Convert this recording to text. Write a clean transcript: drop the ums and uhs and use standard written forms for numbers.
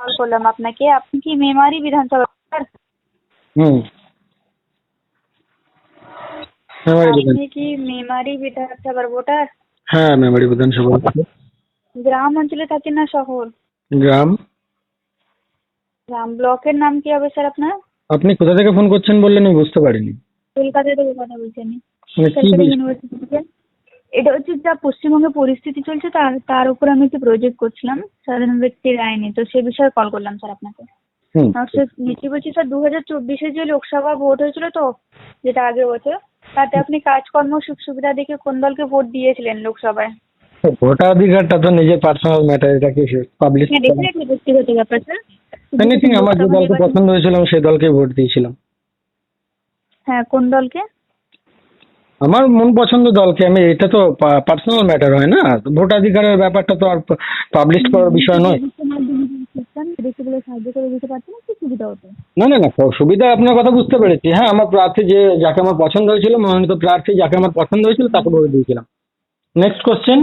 Call করলাম আপনাকে। আপনি কি মেমারি বিধানসভা ভোটার? হুম। মেমারি বিধান আপনি কি মেমারি বিধানসভার ভোটার? হ্যাঁ, মেমারি বিধানসভা। গ্রাম অঞ্চলে থাকেন না শহর? গ্রাম। গ্রাম। ব্লকের নাম কি হবে স্যার আপনার? আপনি কোথা থেকে ফোন করছেন বললেন, আমি বুঝতে পারিনি। কলকাতা থেকে কথা বলছি আমি। মানে কি কলকাতা ইউনিভার্সিটি থেকে। এটা হচ্ছে যা পশ্চিমবঙ্গে পরিস্থিতি চলছে তার উপর আমি একটু প্রজেক্ট করছিলাম, সাধারণ ব্যক্তির আইনি, তো সে বিষয়ে কল করলাম স্যার আপনাকে। হুম। স্যার নিচে বলছি স্যার 2024-এ যে লোকসভা ভোট হয়েছিল তো, যেটা আগে বছর, তাতে আপনি কাজকর্ম সুখ সুবিধা দেখে কোন দলকে ভোট দিয়েছিলেন লোকসভায়? ভোটাধিকারটা তো নিজের পার্সোনাল ম্যাটার, এটা কি পাবলিশ? হ্যাঁ, ডেফিনেটলি ব্যক্তিগত ব্যাপার স্যার। এনিথিং, আমার যে দলকে পছন্দ হয়েছিল আমি সেই দলকে ভোট দিয়েছিলাম। হ্যাঁ, কোন দলকে? আমার মন পছন্দ দলকে আমি, এটা তো পার্সোনাল ম্যাটার হয় না, ভোটাধিকারের ব্যাপারটা তো আর পাবলিশ করার বিষয় নয়। ব্যক্তিগুলো সাহায্য করে দিতে পারছেন, কি সুবিধা হতো? না না না, সুবিধা আপনার কথা বুঝতে পেরেছি। হ্যাঁ, আমার প্রার্থী যাকে আমার পছন্দ হয়েছিল, মনোনীত প্রার্থী যাকে আমার পছন্দ হয়েছিল তাকে ভোট দিয়েছিলাম। Next question.